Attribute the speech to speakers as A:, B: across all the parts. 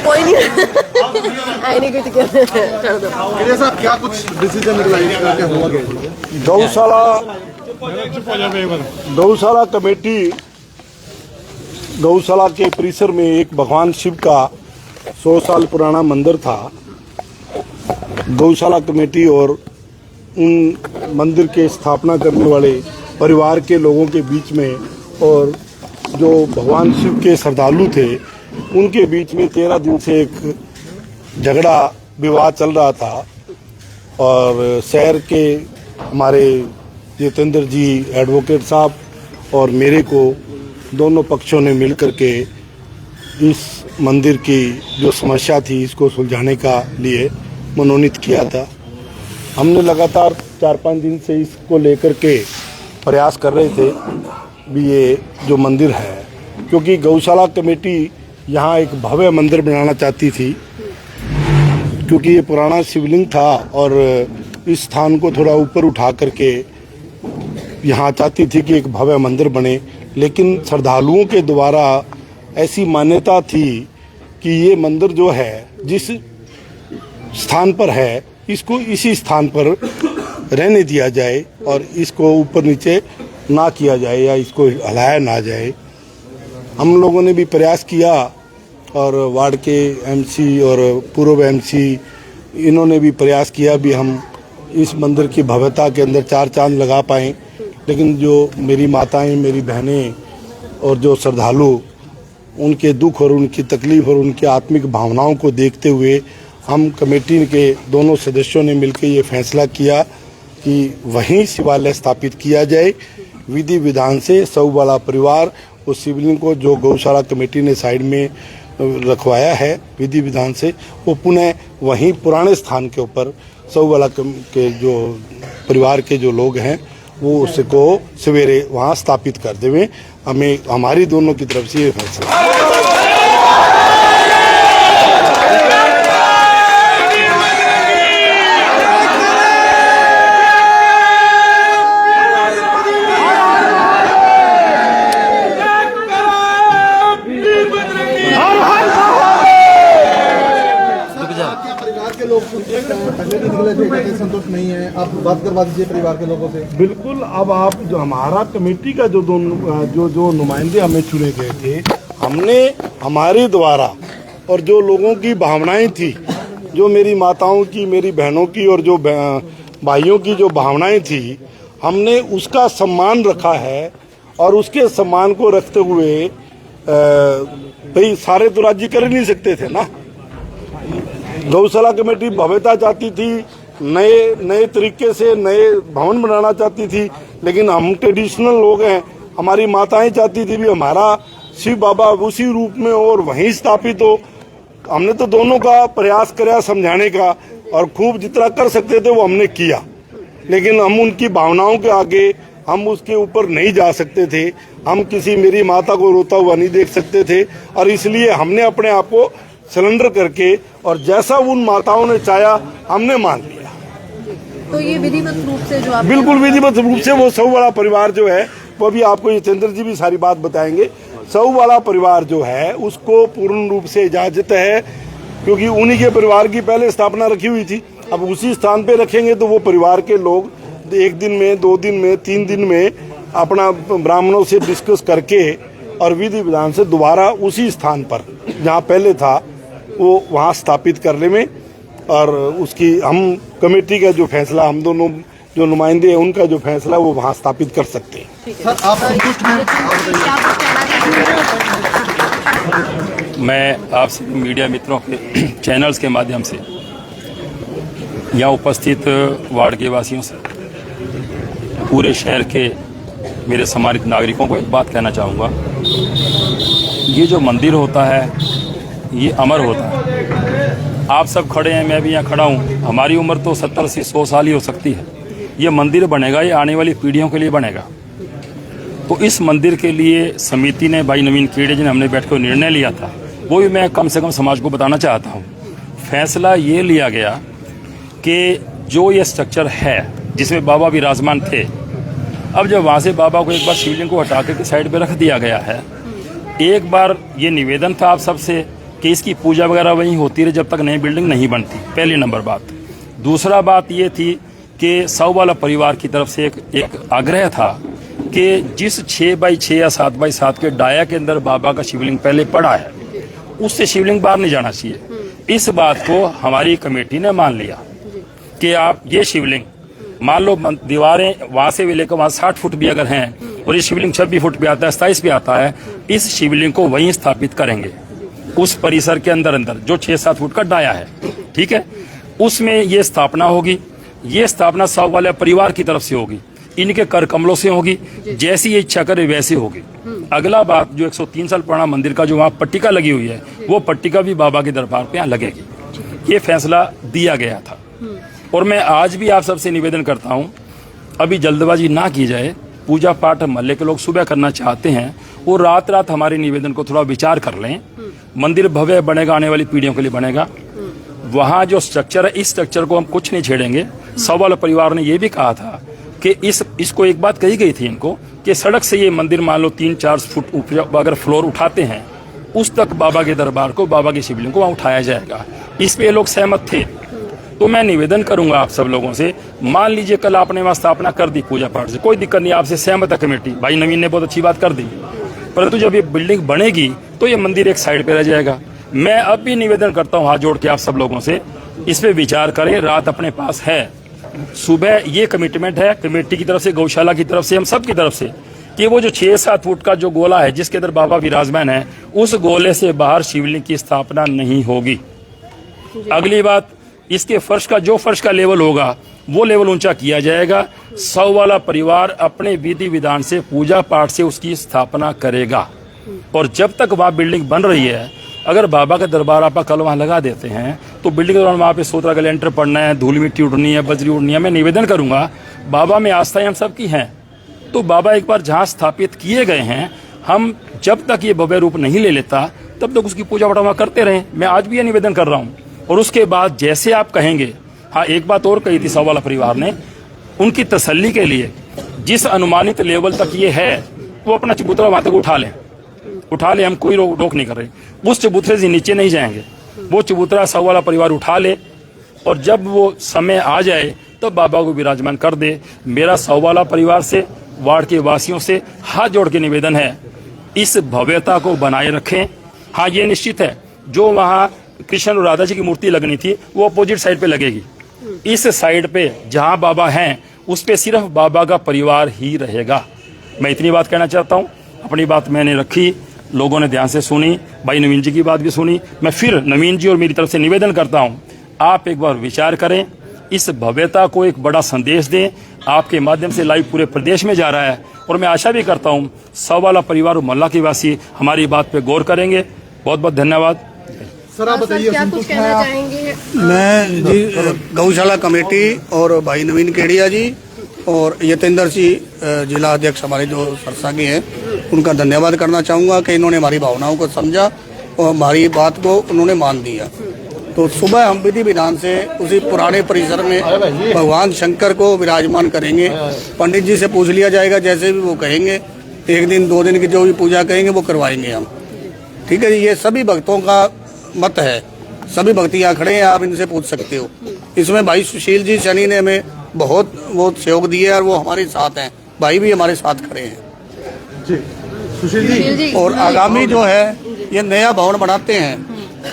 A: कोई नहीं आई नहीं कुछ कर दो।
B: साहब क्या कुछ डिसीजन निकला क्या हुआ क्या?
C: गौशाला कमेटी गौशाला के परिसर में एक भगवान शिव का 100 साल पुराना मंदिर था। गौशाला कमेटी और उन मंदिर के स्थापना करने वाले परिवार के लोगों के बीच में और जो भगवान शिव के श्रद्धालु थे उनके बीच में 13 दिन से एक झगड़ा विवाद चल रहा था। और शहर के हमारे जितेंद्र जी एडवोकेट साहब और मेरे को दोनों पक्षों ने मिलकर के इस मंदिर की जो समस्या थी इसको सुलझाने का लिए मनोनीत किया था। हमने लगातार 4-5 दिन से इसको लेकर के प्रयास कर रहे थे भी ये जो मंदिर है, क्योंकि गौशाला कमेटी यहाँ एक भव्य मंदिर बनाना चाहती थी, क्योंकि ये पुराना शिवलिंग था और इस स्थान को थोड़ा ऊपर उठा करके यहाँ चाहती थी कि एक भव्य मंदिर बने। लेकिन श्रद्धालुओं के द्वारा ऐसी मान्यता थी कि ये मंदिर जो है जिस स्थान पर है इसको इसी स्थान पर रहने दिया जाए और इसको ऊपर नीचे ना किया जाए या इसको हिलाया ना जाए। हम लोगों ने भी प्रयास किया और वार्ड के एमसी और पूर्व एमसी इन्होंने भी प्रयास किया भी हम इस मंदिर की भव्यता के अंदर 4 चांद लगा पाएँ। लेकिन जो मेरी माताएं, मेरी बहनें और जो श्रद्धालु उनके दुख और उनकी तकलीफ और उनकी आत्मिक भावनाओं को देखते हुए हम कमेटी के दोनों सदस्यों ने मिलकर ये फैसला किया कि वहीं शिवालय स्थापित किया जाए। विधि विधान से सब वाला परिवार उस शिवलिंग को जो गौशाला कमेटी ने साइड में रखवाया है विधि विधान से वो पुनः वहीं पुराने स्थान के ऊपर सब वाला के जो परिवार के जो लोग हैं वो उसको सवेरे वहाँ स्थापित कर देवें। हमें हमारी दोनों की तरफ से ये फैसला
B: संतुष्ट नहीं है, आप बात करवा दीजिए परिवार के लोगों से।
C: बिल्कुल। अब आप जो हमारा कमेटी का जो नुमाइंदे हमें चुने गए थे, हमने हमारे द्वारा और जो लोगों की भावनाएं थी, जो मेरी माताओं की, मेरी बहनों की और जो भाइयों की जो भावनाएं थी, हमने उसका सम्मान रखा है। और उसके सम्मान को रखते हुए भाई सारे तो राज्य कर ही नहीं सकते थे ना। गौशाला कमेटी भव्यता चाहती थी, नए तरीके से नए भवन बनाना चाहती थी, लेकिन हम ट्रेडिशनल लोग हैं, हमारी माताएं चाहती थी भी हमारा शिव बाबा उसी रूप में और वहीं स्थापित हो। हमने तो दोनों का प्रयास किया समझाने का और खूब जितना कर सकते थे वो हमने किया, लेकिन हम उनकी भावनाओं के आगे हम उसके ऊपर नहीं जा सकते थे। हम किसी मेरी माता को रोता हुआ नहीं देख सकते थे और इसलिए हमने अपने आप को सरेंडर करके और जैसा उन माताओं ने चाहा हमने मान लिया।
A: तो ये विधिवत रूप से जो आप
C: बिल्कुल विधिवत रूप से वो सब वाला परिवार जो है वो भी आपको जितेंद्र जी भी सारी बात बताएंगे। सब वाला परिवार जो है उसको पूर्ण रूप से इजाजत है, क्योंकि उन्हीं के परिवार की पहले स्थापना रखी हुई थी। अब उसी स्थान पे रखेंगे तो वो परिवार के लोग 1 दिन में, 2 दिन में, 3 दिन में अपना ब्राह्मणों से डिस्कस करके और विधि विधान से दोबारा उसी स्थान पर जहाँ पहले था वो वहाँ स्थापित करने में और उसकी हम कमेटी का जो फैसला, हम दोनों जो नुमाइंदे हैं उनका जो फैसला वो वहाँ स्थापित कर सकते हैं।
B: सर आप संतुष्ट हैं?
D: मैं आप सभी मीडिया मित्रों के चैनल्स के माध्यम से यहाँ उपस्थित वार्ड के वासियों से, पूरे शहर के मेरे सम्मानित नागरिकों को एक बात कहना चाहूँगा। ये जो मंदिर होता है ये अमर होता है। आप सब खड़े हैं, मैं भी यहाँ खड़ा हूँ, हमारी उम्र तो 70 से 100 साल ही हो सकती है। ये मंदिर बनेगा, ये आने वाली पीढ़ियों के लिए बनेगा। तो इस मंदिर के लिए समिति ने, भाई नवीन खेड़े जी ने, हमने बैठ कर निर्णय लिया था, वो भी मैं कम से कम समाज को बताना चाहता हूँ। फैसला ये लिया गया कि जो ये स्ट्रक्चर है जिसमें बाबा विराजमान थे अब जब वहाँ से बाबा को एक बार शिवलिंग को हटा के साइड पे रख दिया गया है, एक बार ये निवेदन था आप सबसे कि इसकी पूजा वगैरह वहीं होती रहे जब तक नई बिल्डिंग नहीं बनती, पहली नंबर बात। दूसरा बात ये थी कि साहूवाला परिवार की तरफ से एक आग्रह था कि जिस 6x6 या 7x7 के डाया के अंदर बाबा का शिवलिंग पहले पड़ा है, उससे शिवलिंग बाहर नहीं जाना चाहिए। इस बात को हमारी कमेटी ने मान लिया कि आप ये शिवलिंग, मान लो दीवारें वहां से भी लेकर वहां 60 फुट भी अगर हैं और ये शिवलिंग 26 फुट पे आता है, 27 पे आता है, इस शिवलिंग को वहीं स्थापित करेंगे उस परिसर के अंदर जो 6-7 फुट का डाया है, ठीक है, उसमें ये स्थापना होगी। ये स्थापना साहूवाला परिवार की तरफ से होगी, इनके कर कमलों से होगी, जैसी ये इच्छा करे वैसे होगी। अगला बात, जो 103 साल पुराना मंदिर का जो वहाँ पट्टिका लगी हुई है, वो पट्टिका भी बाबा के दरबार पे यहाँ लगेगी। ये फैसला दिया गया था और मैं आज भी आप सबसे निवेदन करता हूँ, अभी जल्दबाजी ना की जाए। पूजा पाठ मोहल्ले के लोग सुबह करना चाहते हैं और रात हमारे निवेदन को थोड़ा विचार कर लें। मंदिर भव्य बनेगा, आने वाली पीढ़ियों के लिए बनेगा। वहाँ जो स्ट्रक्चर है, इस स्ट्रक्चर को हम कुछ नहीं छेड़ेंगे। साहूवाला परिवार ने ये भी कहा था कि इसको एक बात कही गई थी इनको कि सड़क से ये मंदिर मान लो 3-4 फुट ऊपर अगर फ्लोर उठाते हैं, उस तक बाबा के दरबार को, बाबा की शिवलिंग को वहाँ उठाया जाएगा। इस पे ये लोग सहमत थे। तो मैं निवेदन करूंगा आप सब लोगों से, मान लीजिए कल आपने वहाँ स्थापना कर दी पूजा पाठ से, कोई दिक्कत नहीं, आपसे सहमत है कमेटी, भाई नवीन ने बहुत अच्छी बात कर दी, परंतु जब ये बिल्डिंग बनेगी तो ये मंदिर एक साइड पे रह जाएगा। मैं अब भी निवेदन करता हूँ हाथ जोड़ के आप सब लोगों से, इस पे विचार करें। रात अपने पास है, सुबह ये कमिटमेंट है कमेटी की तरफ से, गौशाला की तरफ से, हम सब की तरफ से, कि वो जो 6-7 फुट का जो गोला है जिसके अंदर बाबा विराजमान है, उस गोले से बाहर शिवलिंग की स्थापना नहीं होगी। अगली बात, इसके फर्श का जो फर्श का लेवल होगा वो लेवल ऊंचा किया जाएगा। साहूवाला परिवार अपने विधि विधान से, पूजा पाठ से उसकी स्थापना करेगा। और जब तक वहाँ बिल्डिंग बन रही है, अगर बाबा का दरबार आप कल वहाँ लगा देते हैं तो बिल्डिंग के दौरान वहाँ पे सोतरा का लेंटर पड़ना है, धूल मिट्टी उड़नी है, बजरी उड़नी है। मैं निवेदन करूंगा, बाबा में आस्थाएं हम सबकी हैं, तो बाबा एक बार जहाँ स्थापित किए गए हैं, हम जब तक ये भव्य रूप नहीं ले लेता तब तक उसकी पूजा पाठ करते रहें। मैं आज भी ये निवेदन कर रहा हूँ। और उसके बाद जैसे आप कहेंगे, हाँ एक बात और कही थी साहूवाला परिवार ने, उनकी तसल्ली के लिए जिस अनुमानित लेवल तक ये है वो अपना चबूतरा वहां तक उठा लें, हम कोई रोक नहीं कर रहे, उस चबूतरे से नीचे नहीं जाएंगे। वो चबूतरा साहूवाला परिवार उठा ले और जब वो समय आ जाए तब बाबा को विराजमान कर दे। मेरा साहूवाला परिवार से, वार्ड के वासियों से हाथ जोड़ के निवेदन है, इस भव्यता को बनाए रखें। हाँ ये निश्चित है, जो वहाँ कृष्ण और राधा जी की मूर्ति लगनी थी वो अपोजिट साइड पे लगेगी। इस साइड पे जहां बाबा हैं उस पे सिर्फ बाबा का परिवार ही रहेगा। मैं इतनी बात कहना चाहता हूं। अपनी बात मैंने रखी, लोगों ने ध्यान से सुनी, भाई नवीन जी की बात भी सुनी। मैं फिर नवीन जी और मेरी तरफ से निवेदन करता हूं, आप एक बार विचार करें, इस भव्यता को एक बड़ा संदेश दें। आपके माध्यम से लाइव पूरे प्रदेश में जा रहा है और मैं आशा भी करता हूं साहूवाला परिवार और मोहल्ला के वासी हमारी बात पे गौर करेंगे। बहुत बहुत धन्यवाद।
B: सर आप बताइए,
A: क्या कुछ कहना चाहेंगे?
E: मैं जी गौशाला कमेटी और भाई नवीन केड़िया जी और यतेंद्र जी जिला अध्यक्ष हमारे जो सरसा के हैं, उनका धन्यवाद करना चाहूँगा कि इन्होंने हमारी भावनाओं को समझा और हमारी बात को उन्होंने मान दिया। तो सुबह हम विधि विधान से उसी पुराने परिसर में भगवान शंकर को विराजमान करेंगे। पंडित जी से पूछ लिया जाएगा, जैसे भी वो कहेंगे, 1 दिन 2 दिन की जो भी पूजा कहेंगे वो करवाएंगे हम। ठीक है जी, ये सभी भक्तों का मत है, सभी भक्त यहाँ खड़े हैं, आप इनसे पूछ सकते हो। इसमें भाई सुशील जी शनि ने हमें बहुत सहयोग दिया और वो हमारे साथ हैं, भाई भी हमारे साथ खड़े हैं
B: जी। सुशील जी,
E: और आगामी जो है ये नया भवन बनाते हैं,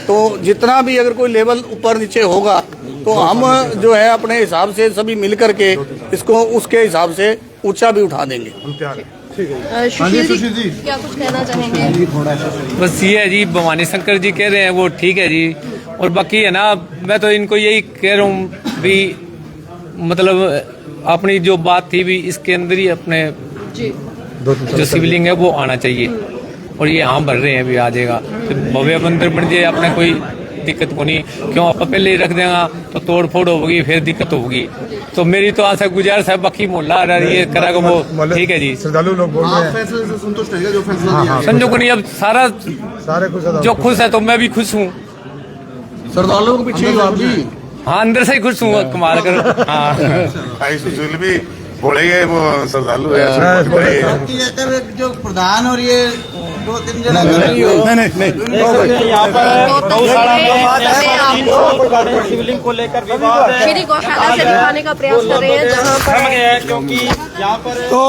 E: तो जितना भी अगर कोई लेवल ऊपर नीचे होगा तो हम जो है अपने हिसाब से सभी मिल करके इसको उसके हिसाब से ऊंचा भी उठा देंगे।
A: सुशील जी क्या कुछ कहना चाहेंगे?
F: बस ये है जी, भवानी शंकर जी कह रहे हैं वो ठीक है जी, और बाकी है ना, मैं तो इनको यही कह रहा हूँ भी मतलब अपनी जो बात थी भी इसके अंदर ही अपने जो शिवलिंग है वो आना चाहिए, और ये यहाँ भर रहे हैं, भी आ जाएगा तो भव्य मंदिर बन जाए, अपने कोई दिक्कत को नहीं। क्यों आप पहले ही रख देगा तो तोड़ फोड़ होगी, फिर दिक्कत होगी। तो मेरी तो आशा गुजारिश है, बाकी मोहल्ला ये करेगा वो ठीक है जी।
B: श्रद्धालु लोग बोल रहे हैं, फैसले से संतुष्ट है जो फैसला दिया है?
F: संजो को नहीं, अब सारे जो खुश है तो मैं भी खुश हूँ।
E: श्रद्धालुओं के पीछे आप भी?
F: हाँ, अंदर से ही खुश हूँ, कमाल कर। हाँ
G: भाई सुशील भी
C: बोलेंगे वो श्रद्धालु है
B: जो प्रधान और ये 2-3 जन
G: शिवलिंग को लेकर विवाद है,
A: श्री गौशाला से दिखाने का प्रयास कर रहे हैं जहाँ पर
G: है क्योंकि यहाँ पर
E: तो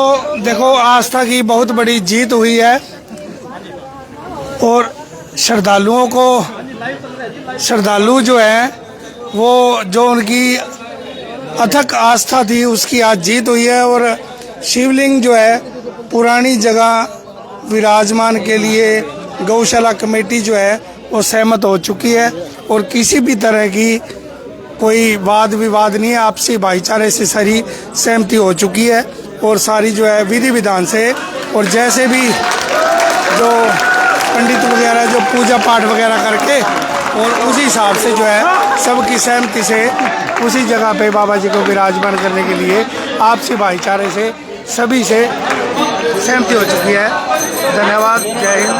E: देखो आस्था की बहुत बड़ी जीत हुई है और श्रद्धालु जो है वो जो उनकी अथक आस्था थी उसकी आज जीत हुई है और शिवलिंग जो है पुरानी जगह विराजमान के लिए गौशाला कमेटी जो है वो सहमत हो चुकी है और किसी भी तरह की कोई वाद विवाद नहीं है, आपसी भाईचारे से सारी सहमति हो चुकी है और सारी जो है विधि विधान से और जैसे भी जो पंडित वगैरह जो पूजा पाठ वगैरह करके और उसी हिसाब से जो है सबकी सहमति से उसी जगह पे बाबा जी को विराजमान करने के लिए आपसी भाईचारे से सभी से सहमति हो चुकी है। धन्यवाद, जय हिंद।